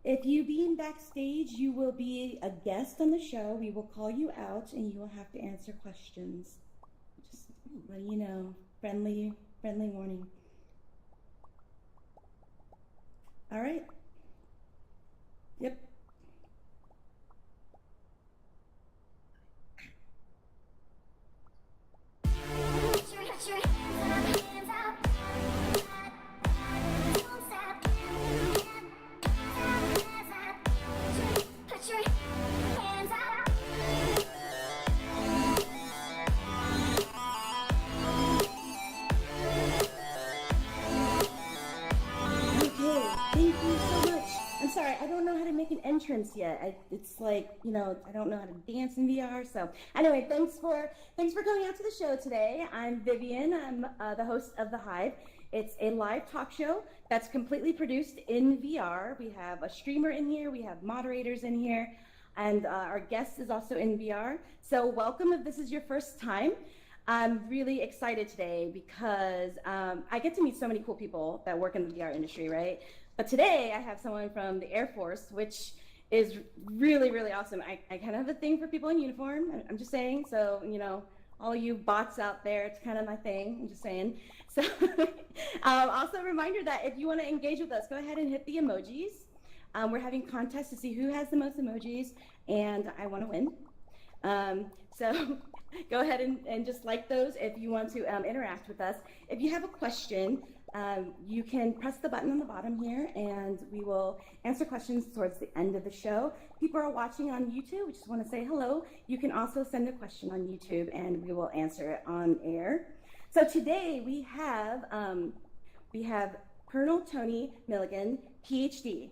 If you being backstage, you will be a guest on the show. We will call you out and you will have to answer questions. Just letting you know, friendly warning. All right. Yep. Sorry, I don't know how to make an entrance yet. It's like, I don't know how to dance in VR. So anyway, thanks for coming out to the show today. I'm Vivian. I'm the host of the Hive. It's a live talk show that's completely produced in VR. We have a streamer in here. We have moderators in here. And our guest is also in VR. So welcome if this is your first time. I'm really excited today because I get to meet so many cool people that work in the VR industry, right? But today I have someone from the Air Force, which is really, really awesome. I kind of have a thing for people in uniform. I'm just saying. So, all you bots out there, it's kind of my thing. I'm just saying. So also a reminder that if you want to engage with us, go ahead and hit the emojis. We're having contests to see who has the most emojis, and I want to win. So go ahead and just like those if you want to interact with us. If you have a question, you can press the button on the bottom here and we will answer questions towards the end of the show. People are watching on YouTube, we just want to say hello. You can also send a question on YouTube and we will answer it on air. So today we have Colonel Tony Millican, PhD.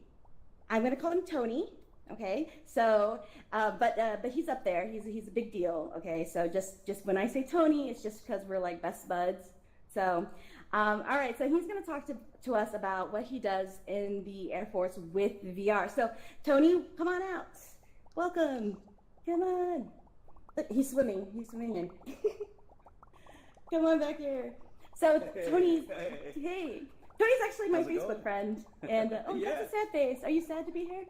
I'm going to call him Tony. Okay, so, but he's up there. He's a big deal. Okay, so just when I say Tony, it's just because we're like best buds. So, all right. So he's going to talk to us about what he does in the Air Force with VR. So, Tony, come on out. Welcome. Come on. Look, he's swimming. He's swimming. Come on back here. So, Tony's hey. Tony's actually my Facebook friend. And oh, yeah. That's a sad face. Are you sad to be here?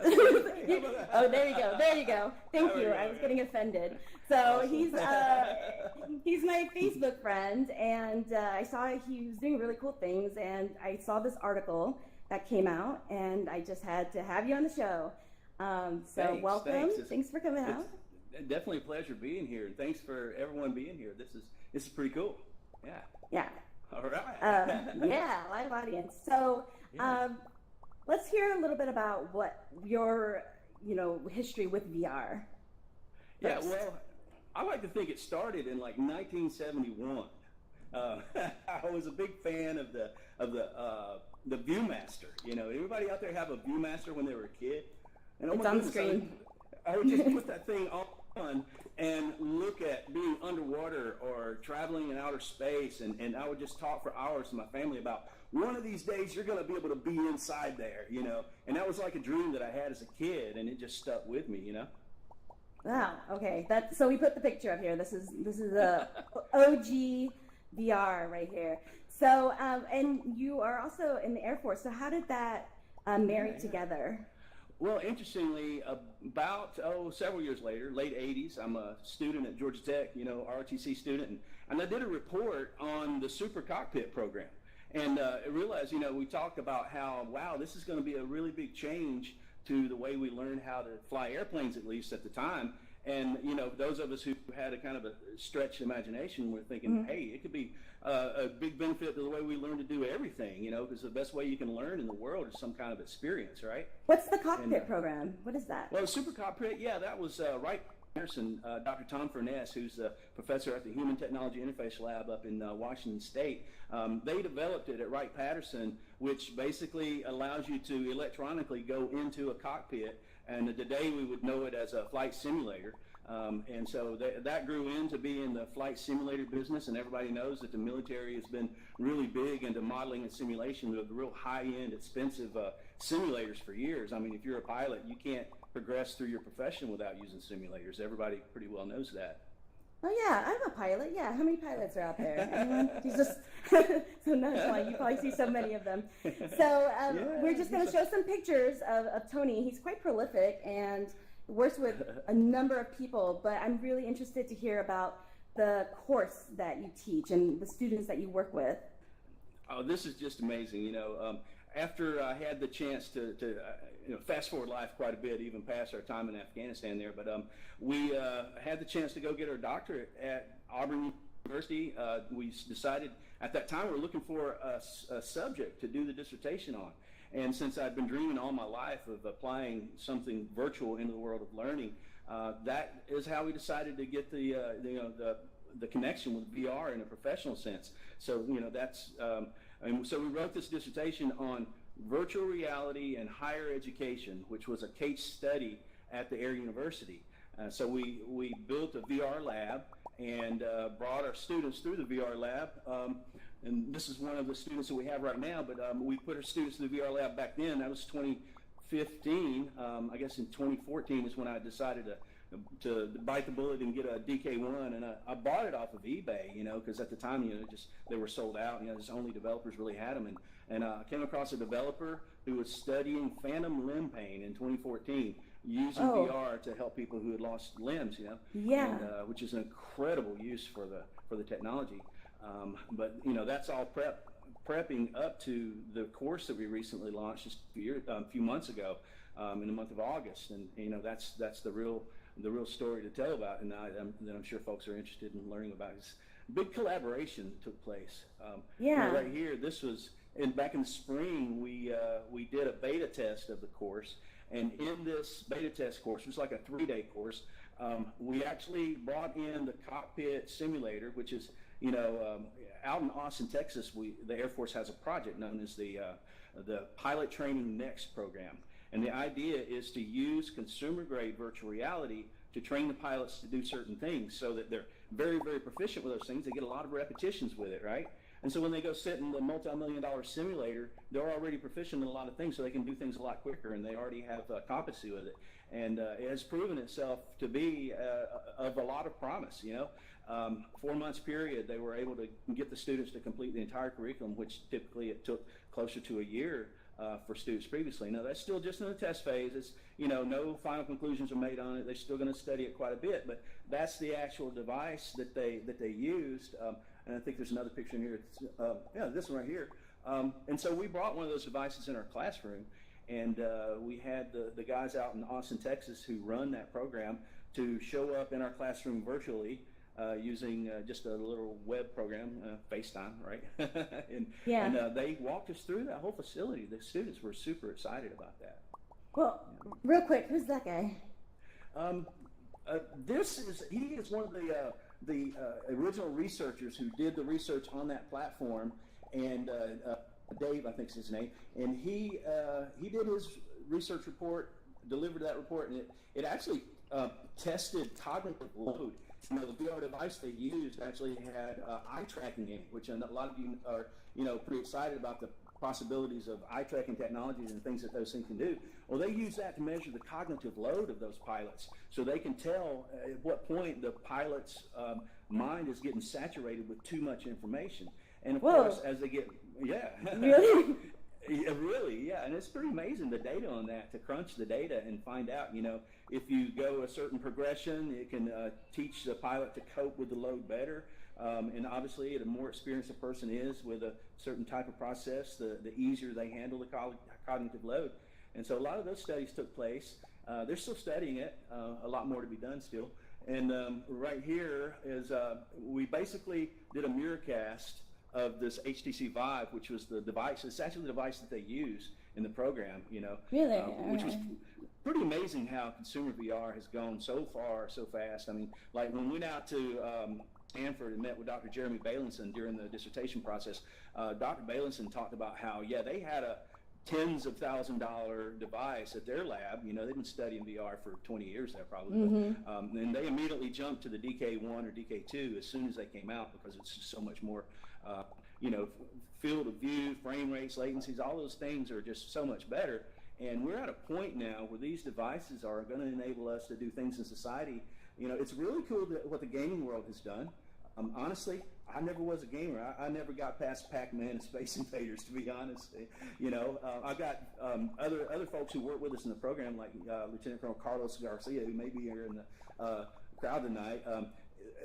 Oh, there you go. Thank you. I was getting offended. So awesome. He's my Facebook friend, and I saw he was doing really cool things, and I saw this article that came out, and I just had to have you on the show. So welcome. Thanks for coming out. It's definitely a pleasure being here, and thanks for everyone being here. This is pretty cool. Yeah. Yeah. All right. Yeah, live audience. So. Yeah. Let's hear a little bit about what your, history with VR. Yeah, well, I like to think it started in like 1971. I was a big fan of the ViewMaster. Everybody out there have a ViewMaster when they were a kid? And it's on the screen. I would just put that thing on and look at being underwater or traveling in outer space, and I would just talk for hours to my family about one of these days you're going to be able to be inside there, and that was like a dream that I had as a kid, and it just stuck with me, Wow. Okay. So we put the picture up here. This is a OG VR right here. So and you are also in the Air Force. So how did that marry together? Well, interestingly, about several years later, late 80s, I'm a student at Georgia Tech, ROTC student, and I did a report on the Super Cockpit program. And I realized, we talked about how, wow, this is going to be a really big change to the way we learn how to fly airplanes, at least at the time. And, those of us who had a kind of a stretched imagination were thinking, hey, it could be a big benefit to the way we learn to do everything, because the best way you can learn in the world is some kind of experience, right? What's the Cockpit program? What is that? Well, Super Cockpit, yeah, that was Wright Patterson, Dr. Tom Furness, who's a professor at the Human Technology Interface Lab up in Washington State. They developed it at Wright Patterson, which basically allows you to electronically go into a cockpit, and today we would know it as a flight simulator. And so that grew into being the flight simulator business, and everybody knows that the military has been really big into modeling and simulation with real high-end, expensive simulators for years. I mean, if you're a pilot, you can't progress through your profession without using simulators. Everybody pretty well knows that. Oh yeah, I'm a pilot. Yeah, how many pilots are out there? Anyone? He's just so nonchalant. You probably see so many of them. So we're just going to show some pictures of Tony. He's quite prolific and works with a number of people. But I'm really interested to hear about the course that you teach and the students that you work with. Oh, this is just amazing. After I had the chance to fast forward life quite a bit, even past our time in Afghanistan there, but we had the chance to go get our doctorate at Auburn University. We decided at that time we were looking for a subject to do the dissertation on. And since I've been dreaming all my life of applying something virtual into the world of learning, that is how we decided to get the connection with VR in a professional sense. So and so we wrote this dissertation on virtual reality and higher education, which was a case study at the Air University. So we built a VR lab and brought our students through the VR lab. And this is one of the students that we have right now, but we put our students through the VR lab back then. That was 2015. I guess in 2014 is when I decided to bite the bullet and get a DK1, and I bought it off of eBay, because at the time, they were sold out. Just only developers really had them, and I came across a developer who was studying phantom limb pain in 2014 using VR to help people who had lost limbs, Yeah. and, which is an incredible use for the technology. But that's all prepping up to the course that we recently launched just a few months ago, in the month of August, and that's the real story to tell about, and that I'm sure folks are interested in learning about. It's big collaboration took place. Right here, this was back in the spring. We did a beta test of the course, and in this beta test course, it was like a 3-day course. We actually brought in the Cockpit simulator, which is out in Austin, Texas. The Air Force has a project known as the Pilot Training Next program. And the idea is to use consumer-grade virtual reality to train the pilots to do certain things so that they're very, very proficient with those things. They get a lot of repetitions with it, right? And so when they go sit in the multi-million-dollar simulator, they're already proficient in a lot of things, so they can do things a lot quicker, and they already have competency with it. And it has proven itself to be of a lot of promise, 4 months period, they were able to get the students to complete the entire curriculum, which typically it took closer to a year for students previously. Now that's still just in the test phase. It's, no final conclusions are made on it. They're still going to study it quite a bit, but that's the actual device that they used. And I think there's another picture in here. This one right here. And so we brought one of those devices in our classroom, and we had the guys out in Austin, Texas, who run that program to show up in our classroom virtually. Using just a little web program, FaceTime, right? and they walked us through that whole facility. The students were super excited about that. Well, real quick, who's that guy? He is one of the original researchers who did the research on that platform, and Dave, I think is his name, and he did his research report, delivered that report, and it actually tested cognitive load. The VR device they used actually had eye tracking in it, which a lot of you are, pretty excited about the possibilities of eye tracking technologies and things that those things can do. Well, they use that to measure the cognitive load of those pilots, so they can tell at what point the pilot's mind is getting saturated with too much information. And of course, as they get, really. Yeah, really, yeah, and it's pretty amazing the data on that, to crunch the data and find out, if you go a certain progression, it can teach the pilot to cope with the load better, and obviously the more experienced a person is with a certain type of process, the easier they handle the cognitive load. And so a lot of those studies took place. They're still studying it, a lot more to be done still. And right here is, we basically did a mirrorcast of this HTC Vive, which was the device. It's actually the device that they use in the program, Really? Which was pretty amazing how consumer VR has gone so far, so fast. I mean, like when we went out to Stanford and met with Dr. Jeremy Bailenson during the dissertation process, Dr. Bailenson talked about how, they had a tens of $1,000 device at their lab. They've been studying VR for 20 years there probably. Mm-hmm. And they immediately jumped to the DK1 or DK2 as soon as they came out, because it's just so much more, field of view, frame rates, latencies, all those things are just so much better. And we're at a point now where these devices are going to enable us to do things in society It's really cool what the gaming world has done. Honestly, I never was a gamer. I never got past Pac-Man and Space Invaders, to be honest. I've got other folks who work with us in the program, like Lieutenant Colonel Carlos Garcia, who may be here in the crowd tonight,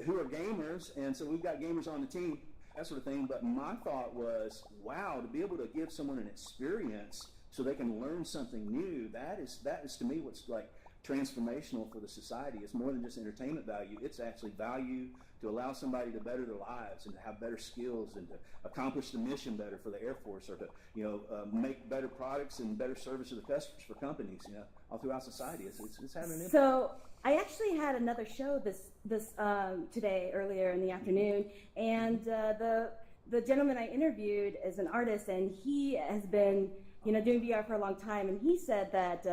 who are gamers, and so we've got gamers on the team, that sort of thing. But my thought was, wow, to be able to give someone an experience so they can learn something new, that is to me what's like transformational for the society. It's more than just entertainment value. It's actually value to allow somebody to better their lives and to have better skills and to accomplish the mission better for the Air Force, or to make better products and better service to the customers for companies, all throughout society. It's having an impact. So I actually had another show this today, earlier in the afternoon, and the gentleman I interviewed is an artist, and he has been doing VR for a long time, and he said that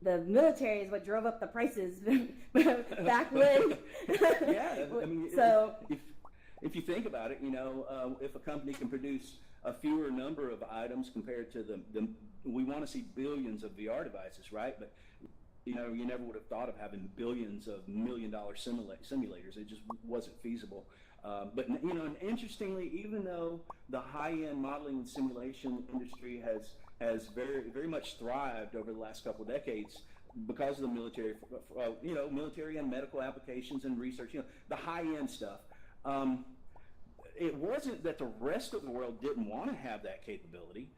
the military is what drove up the prices back when. Yeah, I mean, so if you think about it, if a company can produce a fewer number of items compared to we want to see billions of VR devices, right? But you never would have thought of having billions of $1 million simulators. It just wasn't feasible. But and interestingly, even though the high-end modeling and simulation industry has very, very much thrived over the last couple of decades because of the military, military and medical applications and research, the high-end stuff. It wasn't that the rest of the world didn't want to have that capability.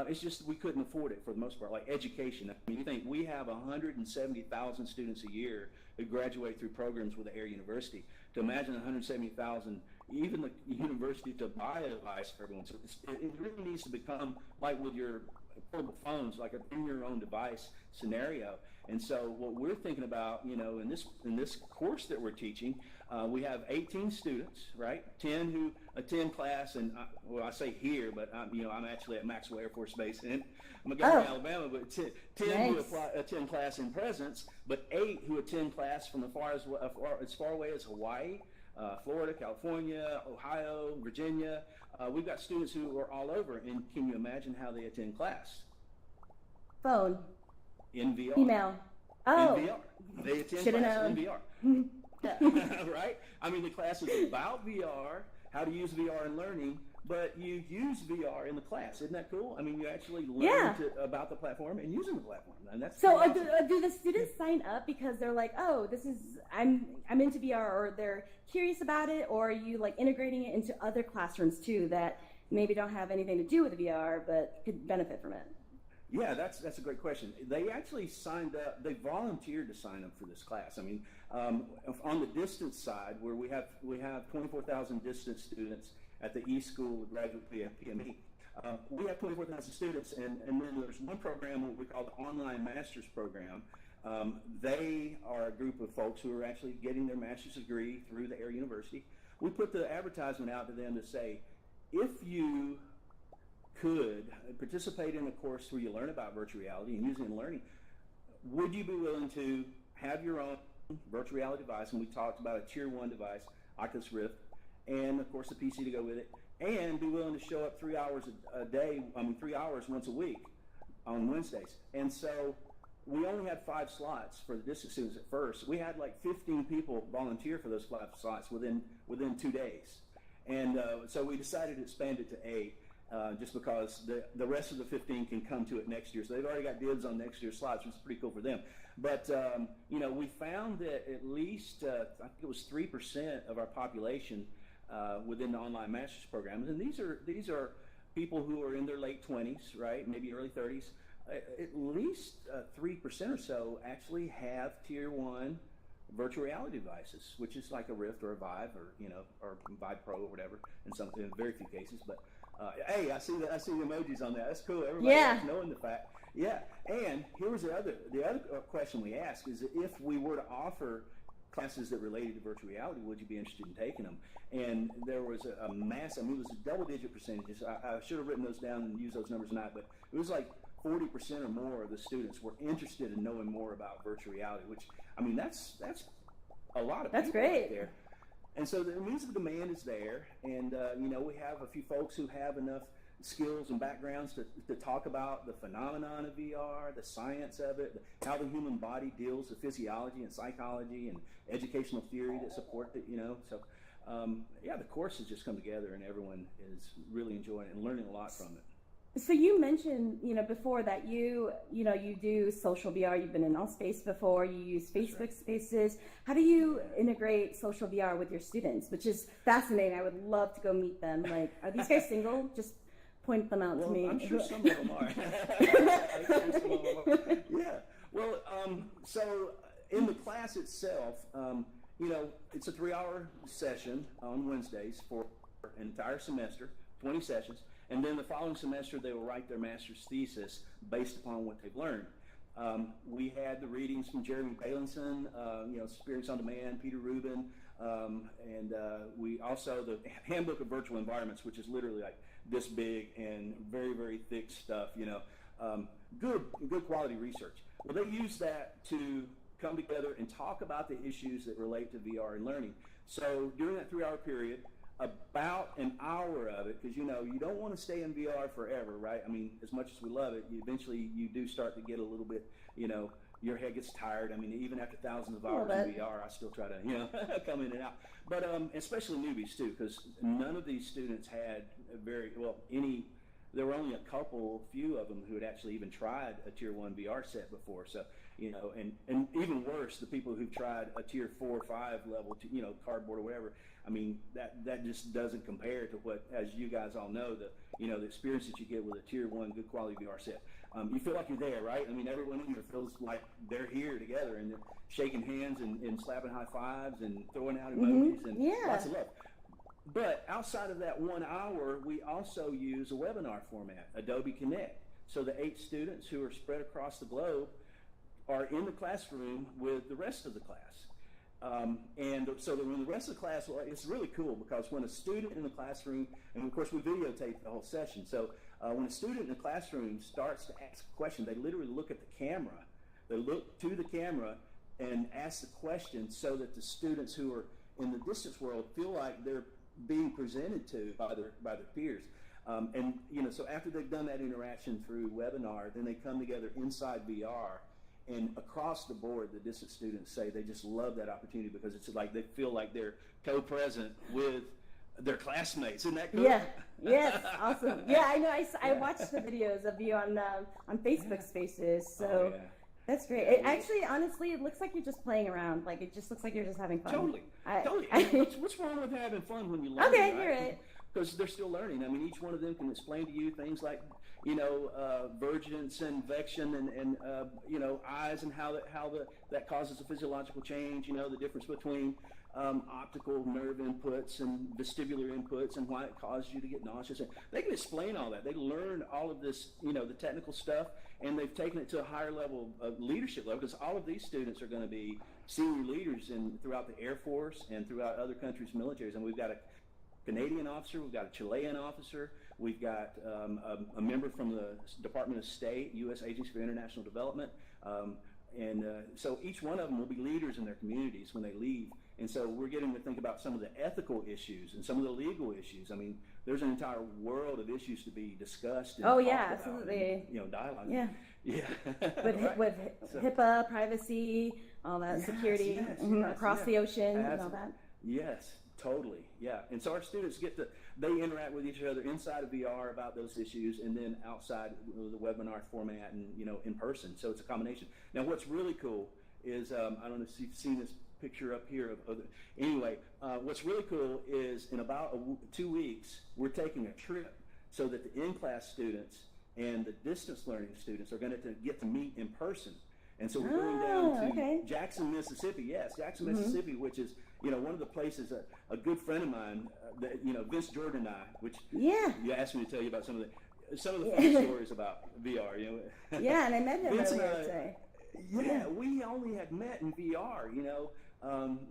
It's just we couldn't afford it for the most part. Like education, I mean, you think we have 170,000 students a year who graduate through programs with the Air University. To imagine 170,000, even the university to buy a device for everyone. So it really needs to become like with your portable phones, like a bring your own device scenario. And so what we're thinking about, in this course that we're teaching, we have 18 students, right? 10 who attend class, and I say here, but I'm actually at Maxwell Air Force Base, and I'm a guy in Alabama. But 10 nice. who attend class in presence, but 8 who attend class from as far away as Hawaii, Florida, California, Ohio, Virginia. We've got students who are all over, and can you imagine how they attend class? Phone. In VR. Email. Oh. In VR. They attend Should've class known. in VR. Right? I mean, the class is about VR, how to use VR in learning, but you use VR in the class. Isn't that cool? I mean, you actually learn about the platform and using the platform. And that's so. awesome. Do the students sign up because they're like, oh, I'm into VR, or they're curious about it, or are you like integrating it into other classrooms too that maybe don't have anything to do with VR but could benefit from it? Yeah, that's a great question. They actually signed up. They volunteered to sign up for this class. I mean, on the distance side, where we have 24,000 distance students at the E School of Graduate PME. We have 24,000 students, and then there's one program what we call the Online Master's Program. They are a group of folks who are actually getting their master's degree through the Air University. We put the advertisement out to them to say, if you could participate in a course where you learn about virtual reality and using it in learning, would you be willing to have your own virtual reality device? And we talked about a tier 1 device, Oculus Rift, and of course the PC to go with it, and be willing to show up 3 hours a day, 3 hours once a week on Wednesdays. And so we only had 5 slots for the distance students at first. We had like 15 people volunteer for those 5 slots within 2 days. And so we decided to expand it to 8. Just because the rest of the 15 can come to it next year. So they've already got dibs on next year's slots, which is pretty cool for them. But, we found that at least, I think it was 3% of our population within the online master's programs. And these are people who are in their late 20s, right, maybe early 30s. At least 3% or so actually have tier 1 virtual reality devices, which is like a Rift or a Vive or Vive Pro or whatever in very few cases. But hey, I see the emojis on that. That's cool. Everybody else knowing the fact. Yeah. And here was the other question we asked is, if we were to offer classes that related to virtual reality, would you be interested in taking them? And there was a massive, it was a double-digit percentages. I should have written those down and used those numbers tonight, but it was like 40% or more of the students were interested in knowing more about virtual reality, which, that's a lot of That's people great. right there. And so it means the demand is there, and we have a few folks who have enough skills and backgrounds to talk about the phenomenon of VR, the science of it, how the human body deals with physiology and psychology and educational theory that support it, So, the course has just come together, and everyone is really enjoying it and learning a lot from it. So you mentioned, before that you do social VR. You've been in Allspace before. You use Facebook Spaces. How do you integrate social VR with your students? Which is fascinating. I would love to go meet them. Like, are these guys single? Just point them out to me. I'm sure some of them are. Yeah. Well, so in the class itself, it's a 3-hour session on Wednesdays for an entire semester, 20 sessions. And then the following semester, they will write their master's thesis based upon what they've learned. We had the readings from Jeremy Bailenson, Experience on Demand, Peter Rubin, and we also the Handbook of Virtual Environments, which is literally like this big and very, very thick stuff. Good quality research. Well, they use that to come together and talk about the issues that relate to VR and learning. So during that 3-hour period, about an hour of it, because you don't want to stay in VR forever, right? I mean, as much as we love it, eventually you do start to get a little bit, your head gets tired. I mean, even after thousands of hours in VR, I still try to, come in and out. But especially newbies too, because none of these students had there were only a few of them who had actually even tried a Tier 1 VR set before. So, and even worse, the people who've tried a Tier 4 or 5 level, cardboard or whatever. I mean, that just doesn't compare to what, as you guys all know, the experience that you get with a Tier 1 good quality VR set. You feel like you're there, right? I mean, everyone in here feels like they're here together, and they're shaking hands and slapping high fives and throwing out emojis and lots of love. But outside of that 1 hour, we also use a webinar format, Adobe Connect. So the 8 students who are spread across the globe are in the classroom with the rest of the class. And so that when the rest of the class, it's really cool because when a student in the classroom, and of course we videotape the whole session, so when a student in the classroom starts to ask a question, they literally look at the camera. They look to the camera and ask the question so that the students who are in the distance world feel like they're being presented to by their peers. So after they've done that interaction through webinar, then they come together inside VR. And across the board, the distance students say they just love that opportunity because it's like they feel like they're co-present with their classmates. Isn't that cool? Yeah. Yes. Awesome. Yeah, I know. I watched the videos of you on Facebook Spaces. So that's great. It actually, honestly, it looks like you're just playing around. Like it just looks like you're just having fun. Totally. What's wrong with having fun when you learn? Okay, you're right. Because they're still learning. I mean, each one of them can explain to you things like, vergence and vection and eyes and how that causes a physiological change. The difference between optical nerve inputs and vestibular inputs and why it causes you to get nauseous. And they can explain all that. They learn all of this, the technical stuff, and they've taken it to a higher level of leadership level because all of these students are going to be senior leaders throughout the Air Force and throughout other countries' militaries. And we've got a Canadian officer, we've got a Chilean officer, we've got a member from the Department of State, U.S. Agency for International Development, so each one of them will be leaders in their communities when they leave. And so we're getting to think about some of the ethical issues and some of the legal issues. I mean, there's an entire world of issues to be discussed. And absolutely. And, dialogue. Yeah. Yeah. with HIPAA, privacy, all that security across the ocean and all that. Yes. Totally, yeah. And so our students they interact with each other inside of VR about those issues, and then outside with the webinar format and in person. So it's a combination. Now, what's really cool is I don't know if you've seen this picture up here. What's really cool is in about 2 weeks we're taking a trip so that the in-class students and the distance learning students are going to get to meet in person. And so we're going down to Jackson, Mississippi. Yes, Jackson, Mississippi, which is one of the places a good friend of mine, Vince Jordan and I, which you asked me to tell you about some of the funny stories about VR. Yeah, and I met him Vince earlier today. Yeah, we only had met in VR.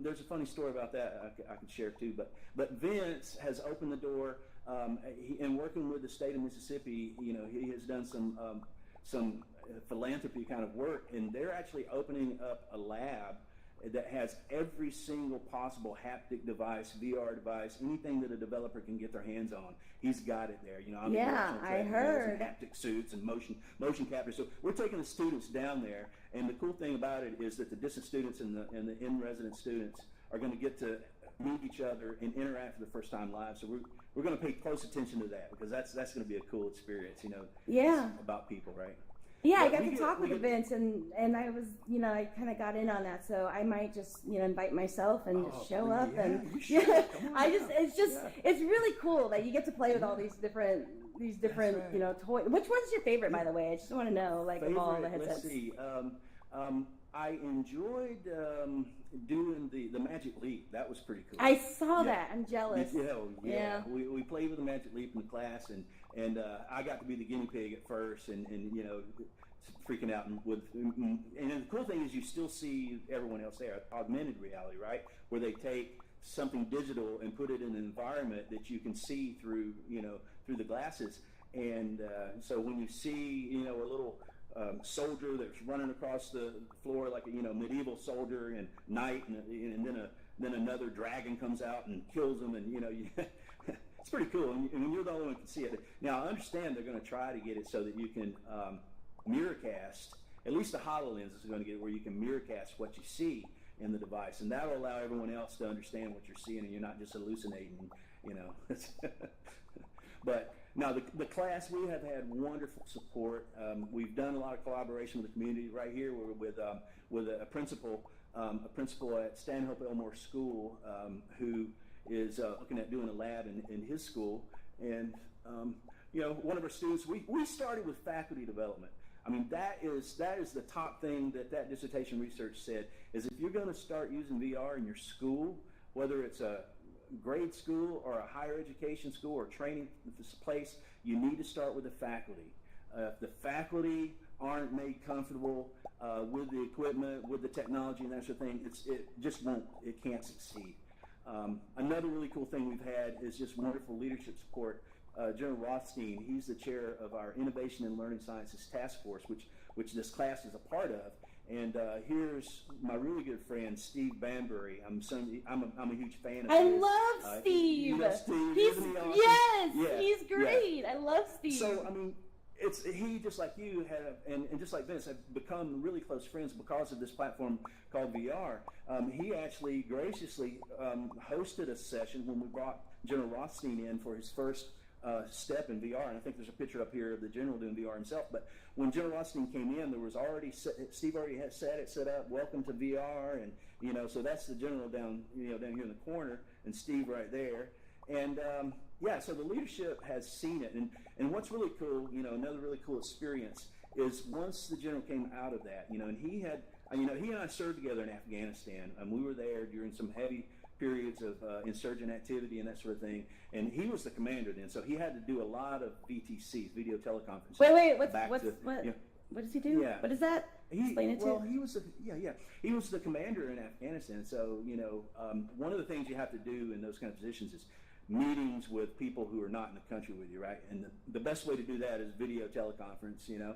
There's a funny story about that I could share too. But Vince has opened the door, and working with the state of Mississippi, he has done some philanthropy kind of work, and they're actually opening up a lab that has every single possible haptic device, VR device, anything that a developer can get their hands on. He's got it there. You know, I heard. And haptic suits and motion capture. So we're taking the students down there, and the cool thing about it is that the distant students and the in-resident students are going to get to meet each other and interact for the first time live. So we're going to pay close attention to that, because that's going to be a cool experience. You know, yeah, about people, right? Yeah, I got to talk with Vince, and I was, you know, I kind of got in on that, so I might just, you know, invite myself and just show up, and it's really cool that you get to play with all these different, right. you know, toys. Which one's your favorite, by the way? I just want to know, like, of all the headsets. Let's see. I enjoyed doing the Magic Leap. That was pretty cool. I saw that. I'm jealous. Yeah. We played with the Magic Leap in the class, and I got to be the guinea pig at first, and you know, freaking out. And the cool thing is you still see everyone else there. Augmented reality, right? Where they take something digital and put it in an environment that you can see through, you know, through the glasses. And so when you see, you know, a little soldier that's running across the floor like a, you know, medieval soldier and knight, and then another dragon comes out and kills him, and you know, it's pretty cool. And when you're the only one who can see it. Now I understand they're going to try to get it so that you can mirrorcast. At least the HoloLens is going to get it where you can mirrorcast what you see in the device, and that will allow everyone else to understand what you're seeing, and you're not just hallucinating, you know. But now the class, we have had wonderful support. We've done a lot of collaboration with the community right here. We're with a principal at Stanhope Elmore School who is looking at doing a lab in his school. And you know, one of our students, we started with faculty development. I mean, that is the top thing that dissertation research said, is if you're going to start using VR in your school, whether it's a grade school or a higher education school or training place, you need to start with the faculty. If the faculty aren't made comfortable with the equipment, with the technology and that sort of thing, it can't succeed. Another really cool thing we've had is just wonderful leadership support. General Rothstein, he's the chair of our Innovation and Learning Sciences Task Force, which this class is a part of. And here's my really good friend, Steve Banbury. I'm a huge fan of his. I love Steve. You know Steve? He's awesome? yes, he's great. Yeah. I love Steve. So I mean, he, just like you have, and just like Vince, have become really close friends because of this platform called VR. He actually graciously hosted a session when we brought General Rothstein in for his first step in VR, and I think there's a picture up here of the general doing VR himself. But when General Rothstein came in, there was Steve already had set up, welcome to VR, and you know, so that's the general down here in the corner, and Steve right there. And yeah, so the leadership has seen it, and what's really cool, you know, another really cool experience is once the general came out of that, you know, and he and I served together in Afghanistan, and we were there during some heavy periods of insurgent activity and that sort of thing, and he was the commander then, so he had to do a lot of VTCs, video teleconferences. Wait, what does he do? Yeah. What is that? Explain it to. Well, he was the commander in Afghanistan, so you know, one of the things you have to do in those kind of positions is meetings with people who are not in the country with you, right? And the best way to do that is video teleconference, you know.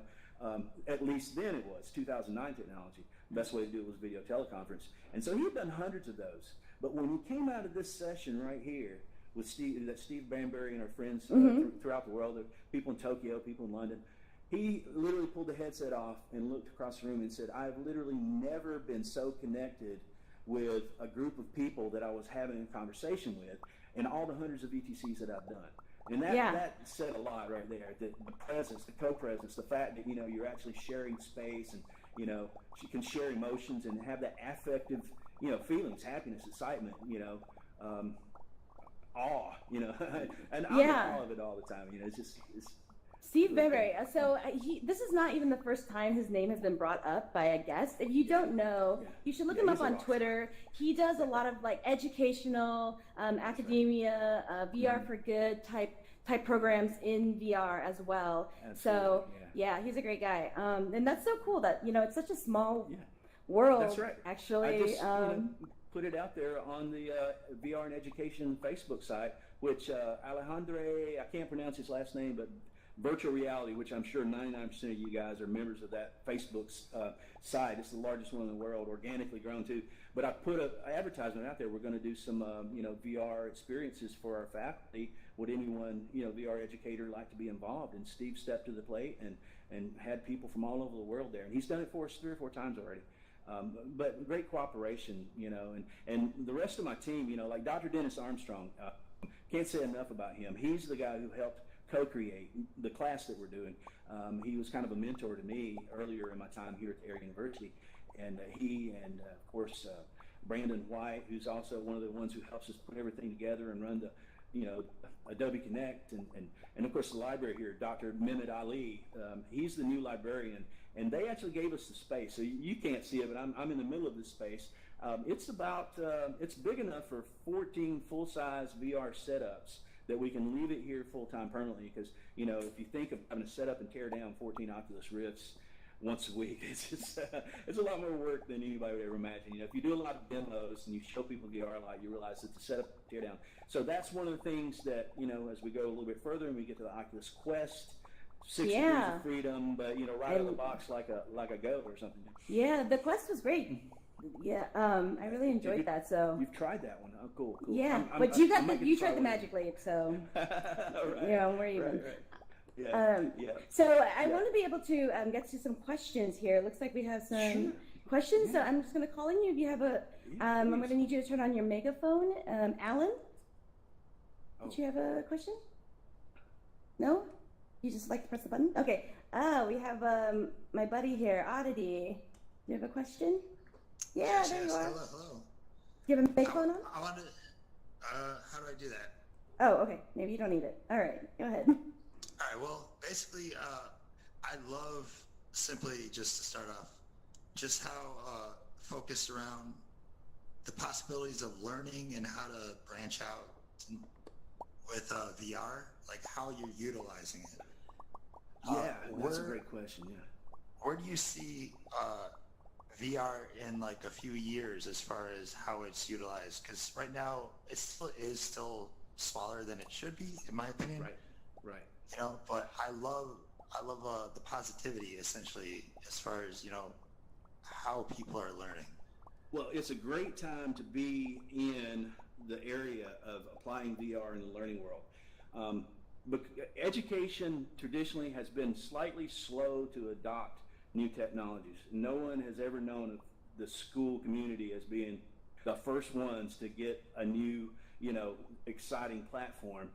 At least then it was 2009 technology. The best way to do it was video teleconference, and so he had done hundreds of those. But when he came out of this session right here with Steve Banbury and our friends throughout the world, people in Tokyo, people in London, he literally pulled the headset off and looked across the room and said, "I've literally never been so connected with a group of people that I was having a conversation with, and all the hundreds of VTCs that I've done." And that said a lot right there. The presence, the co-presence, the fact that, you know, you're actually sharing space, and you know, you can share emotions and have that affective, you know, feelings, happiness, excitement, you know, awe, you know, and I'm in awe of it all the time. You know, it's Steve Banbury. So this is not even the first time his name has been brought up by a guest. If you don't know, you should look him up on Twitter. He does a lot of like educational, academia, VR for good type programs in VR as well. Absolutely, so yeah, he's a great guy. And that's so cool that, you know, it's such a small world. That's right. Actually, I just put it out there on the VR and Education Facebook site, which Alejandro, I can't pronounce his last name, but virtual reality, which I'm sure 99% of you guys are members of that Facebook's site. It's the largest one in the world, organically grown too. But I put an advertisement out there. We're going to do some, VR experiences for our faculty. Would anyone, VR educator like to be involved? And Steve stepped to the plate and had people from all over the world there. And he's done it for us 3 or 4 times already. But great cooperation, and the rest of my team, like Dr. Dennis Armstrong, can't say enough about him. He's the guy who helped co-create the class that we're doing. He was kind of a mentor to me earlier in my time here at the Area University, and he and of course Brandon White, who's also one of the ones who helps us put everything together and run the Adobe Connect, and of course the library here, Dr. Mehmet Ali, he's the new librarian, and they actually gave us the space. So you can't see it, but I'm in the middle of this space. It's big enough for 14 full-size VR setups that we can leave it here full-time permanently, because if you think of having to set up and tear down 14 Oculus Rifts once a week, it's a lot more work than anybody would ever imagine. If you do a lot of demos and you show people VR a lot, you realize that the setup and tear down. So that's one of the things that, as we go a little bit further and we get to the Oculus Quest, 6 degrees of freedom, but right out of the box like a goat or something. Yeah, the Quest was great. Yeah, I really enjoyed that. So you've tried that one? Oh, cool. Yeah, but you tried the Magic Leap, so right. we're even. Right. Yeah. So I want to be able to get to some questions here. It looks like we have some questions. Yeah. So I'm just going to call on you. If you have I'm going to need you to turn on your megaphone. Alan, did you have a question? No? You just like to press the button? Okay. We have my buddy here, Oddity. Do you have a question? Yeah, yes, there you are. Hello. Do you have a megaphone on? I wanted. How do I do that? Oh, okay. Maybe you don't need it. All right, go ahead. All right. Well, basically, I love, simply just to start off, just how focused around the possibilities of learning and how to branch out with VR, like how you're utilizing it. Yeah, that's a great question. Yeah. Where do you see VR in like a few years as far as how it's utilized? Because right now it still is smaller than it should be, in my opinion. Right. But I love the positivity, essentially, as far as how people are learning. Well, it's a great time to be in the area of applying VR in the learning world. But education traditionally has been slightly slow to adopt new technologies. No one has ever known of the school community as being the first ones to get a new, exciting platform.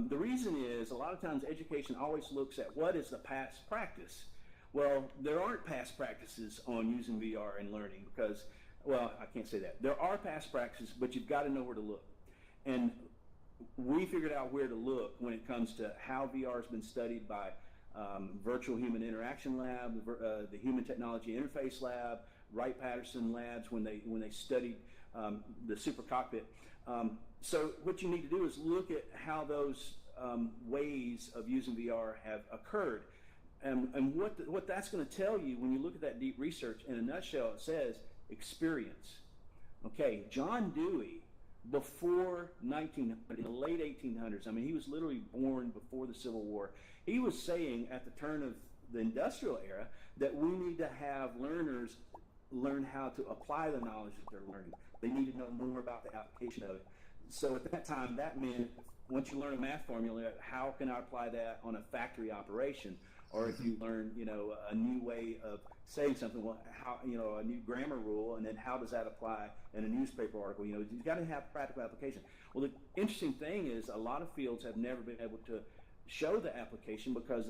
The reason is a lot of times education always looks at what is the past practice. Well, there aren't past practices on using VR and learning because, I can't say that. There are past practices, but you've got to know where to look. And we figured out where to look when it comes to how VR has been studied by Virtual Human Interaction Lab, the Human Technology Interface Lab, Wright-Patterson labs when they studied the Super Cockpit. So what you need to do is look at how those ways of using VR have occurred. And what that's going to tell you when you look at that deep research, in a nutshell, it says experience. Okay, John Dewey, before in the late 1800s, he was literally born before the Civil War. He was saying at the turn of the industrial era that we need to have learners learn how to apply the knowledge that they're learning. They need to know more about the application of it. So at that time, that meant once you learn a math formula, how can I apply that on a factory operation? Or if you learn, a new way of saying something, how, a new grammar rule, and then how does that apply in a newspaper article? You've got to have practical application. Well, the interesting thing is a lot of fields have never been able to show the application because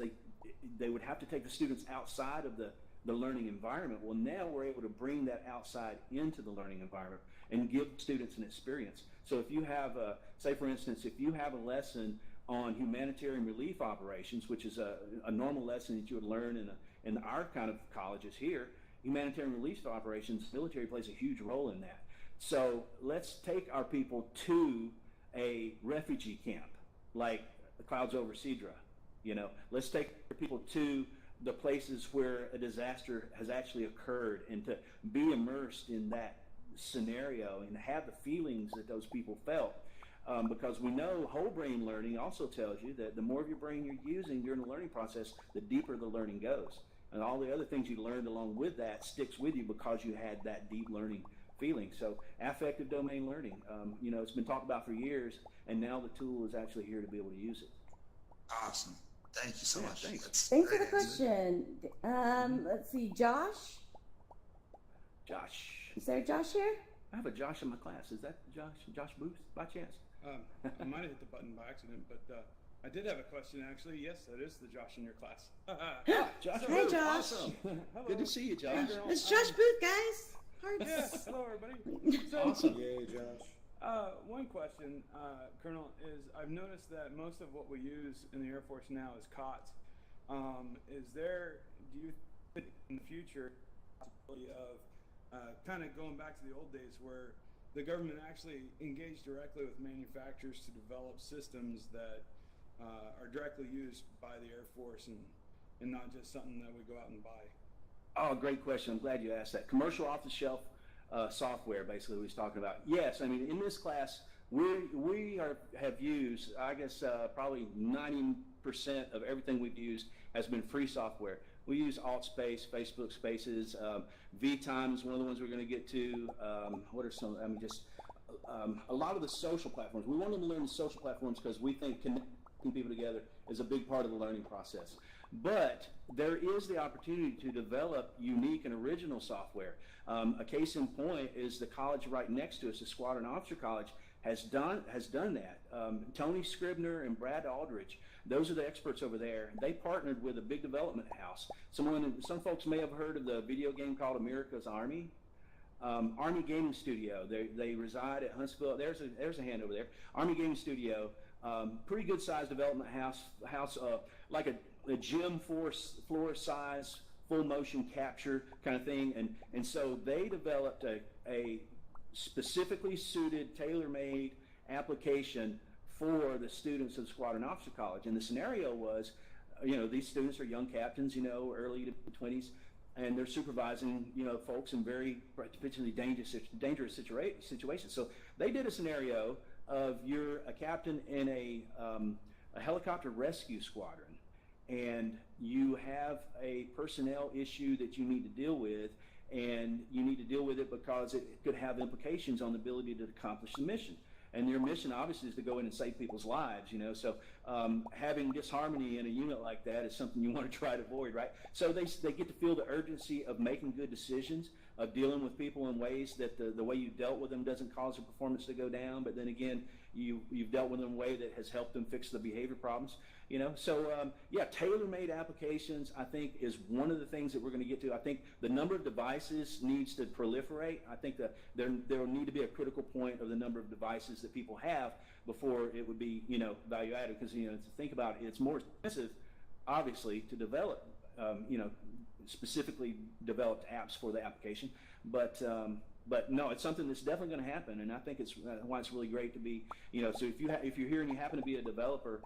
they would have to take the students outside of the learning environment. Well, now we're able to bring that outside into the learning environment and give students an experience. So if you have, say for instance, if you have a lesson on humanitarian relief operations, which is a normal lesson that you would learn in our kind of colleges here, humanitarian relief operations, military plays a huge role in that. So let's take our people to a refugee camp, like the Clouds Over Cedra. Let's take our people to the places where a disaster has actually occurred and to be immersed in that scenario and have the feelings that those people felt. because we know whole brain learning also tells you that the more of your brain you're using during the learning process, the deeper the learning goes. And all the other things you learned along with that sticks with you because you had that deep learning feeling. So affective domain learning, it's been talked about for years, and now the tool is actually here to be able to use it. Awesome. Thank you so much. Thanks. Thanks for the question. Let's see, Josh. Is there a Josh here? I have a Josh in my class. Is that Josh Booth by chance? I might have hit the button by accident, but I did have a question actually. Yes, that is the Josh in your class. Josh Hey, Booth, Josh. awesome. Hello. Good to see you, Josh. It's Josh Booth, guys. Hearts. Yes, hello everybody. So, Awesome. Yay, Josh. one question, Colonel, is I've noticed that most of what we use in the Air Force now is COTS. Do you think in the future possibility of kind of going back to the old days where the government actually engaged directly with manufacturers to develop systems that are directly used by the Air Force and not just something that we go out and buy? Oh, great question. I'm glad you asked that. Commercial off-the-shelf software, basically, we was talking about. Yes, I mean, in this class, we have used, I guess, probably 90% of everything we've used has been free software. We use AltSpace, Facebook Spaces, VTime is one of the ones we're going to get to. What are some? I mean, just a lot of the social platforms. We want them to learn the social platforms because we think connecting people together is a big part of the learning process. But there is the opportunity to develop unique and original software. A case in point is the college right next to us, the Squadron Officer College, has done that. Tony Scribner and Brad Aldridge, those are the experts over there. They partnered with a big development house. Some folks may have heard of the video game called America's Army. Army Gaming Studio. They reside at Huntsville. There's a hand over there. Army Gaming Studio, pretty good sized development house like a gym floor size, full motion capture kind of thing. And so they developed a specifically suited, tailor-made application for the students of the Squadron Officer College. And the scenario was, these students are young captains, early to 20s, and they're supervising, folks in very potentially dangerous situations. So they did a scenario of you're a captain in a helicopter rescue squadron, and you have a personnel issue that you need to deal with, and you need to deal with it because it could have implications on the ability to accomplish the mission. And your mission, obviously, is to go in and save people's lives, So having disharmony in a unit like that is something you want to try to avoid, right? So they get to feel the urgency of making good decisions, of dealing with people in ways that the way you dealt with them doesn't cause their performance to go down, but then again, you've dealt with them in a way that has helped them fix the behavior problems, So, tailor-made applications, I think, is one of the things that we're going to get to. I think the number of devices needs to proliferate. I think that there will need to be a critical point of the number of devices that people have before it would be, value added. Because, to think about it, it's more expensive, obviously, to develop, specifically developed apps for the application. But no, it's something that's definitely going to happen, and I think it's why it's really great to be, So if you're here and you happen to be a developer,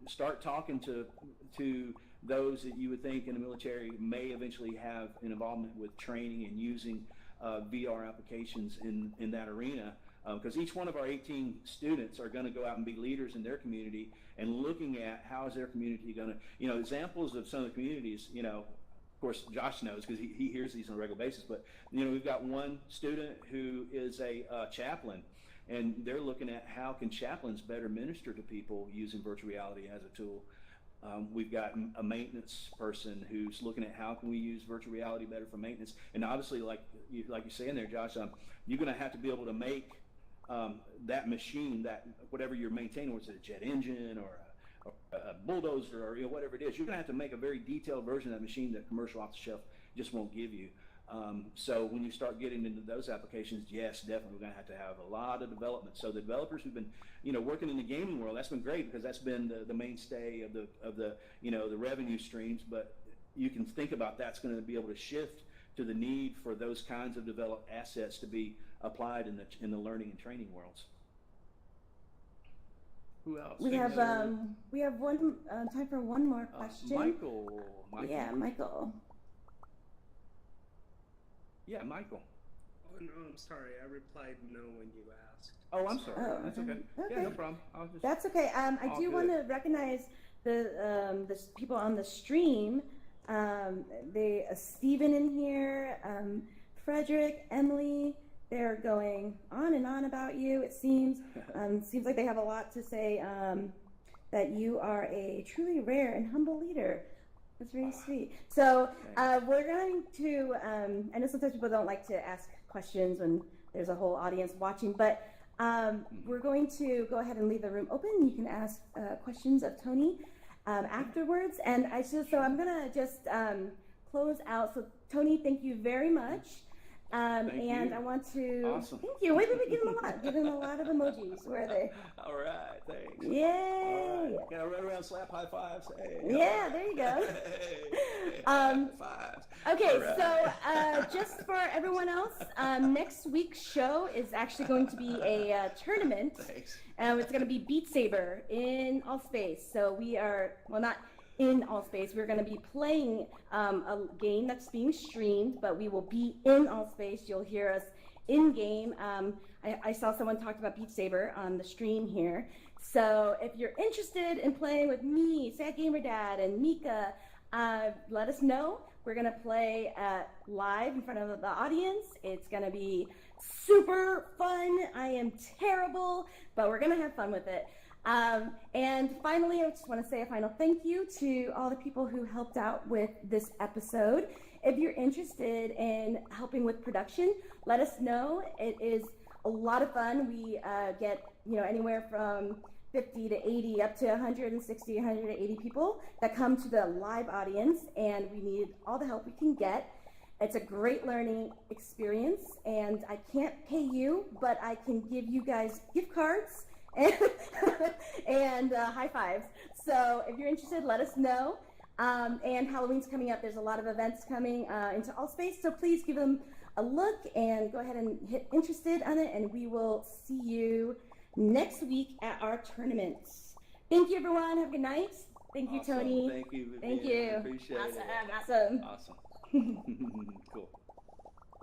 start talking to those that you would think in the military may eventually have an involvement with training and using VR applications in that arena. Because each one of our 18 students are going to go out and be leaders in their community and looking at how is their community going to, examples of some of the communities, of course, Josh knows because he hears these on a regular basis, but, we've got one student who is a chaplain, and they're looking at how can chaplains better minister to people using virtual reality as a tool. We've got a maintenance person who's looking at how can we use virtual reality better for maintenance. And obviously, like you're saying there, Josh, you're going to have to be able to make that machine, that whatever you're maintaining, whether it's a jet engine or a bulldozer or whatever it is, you're going to have to make a very detailed version of that machine that commercial off-the-shelf just won't give you. So when you start getting into those applications, yes, definitely we're going to have a lot of development. So the developers who've been, working in the gaming world, that's been great because that's been the mainstay of the the revenue streams. But you can think about that's going to be able to shift to the need for those kinds of developed assets to be applied in the learning and training worlds. Who else? We have one time for one more question. Michael. Yeah, Michael. Yeah, Michael. no, I'm sorry. I replied no when you asked. Oh, I'm sorry. Oh, That's okay. okay. Yeah, no problem. I'll just. That's okay. I All do good. want to recognize the people on the stream. Stephen in here, Frederick, Emily. They're going on and on about you. It seems seems like they have a lot to say. That you are a truly rare and humble leader. That's very sweet. So we're going to. I know sometimes people don't like to ask questions when there's a whole audience watching, but we're going to go ahead and leave the room open. You can ask questions of Tony afterwards. And so I'm gonna just close out. So Tony, thank you very much. Thank and you. I want to Awesome. thank you. Wait, give him a lot. Give him a lot of emojis. Where are they? All right, thanks. Yay! All right. Can I run around, slap high fives? Hey. Yeah, there you go. Hey, high fives. Okay, All right. so just for everyone else, next week's show is actually going to be a tournament. Thanks. It's going to be Beat Saber in all space. So we are, well, not in all space. We're going to be playing a game that's being streamed, but we will be in all space. You'll hear us in game. I saw someone talked about Beat Saber on the stream here. So if you're interested in playing with me, Sad Gamer Dad, and Mika, let us know. We're going to play live in front of the audience. It's going to be super fun. I am terrible, but we're going to have fun with it. And finally, I just want to say a final thank you to all the people who helped out with this episode. If you're interested in helping with production, let us know. It is a lot of fun. We get anywhere from 50 to 80 up to 160, 180 people that come to the live audience, and we need all the help we can get. It's a great learning experience, and I can't pay you, but I can give you guys gift cards and high fives. So if you're interested, let us know. And Halloween's coming up. There's a lot of events coming into Allspace, so please give them a look and go ahead and hit interested on it, and we will see you next week at our tournaments. Thank you, everyone. Have a good night. Thank you, Awesome. Tony. Thank you. Thank Vivian. you. Appreciate Awesome. it. Awesome. Awesome. Cool.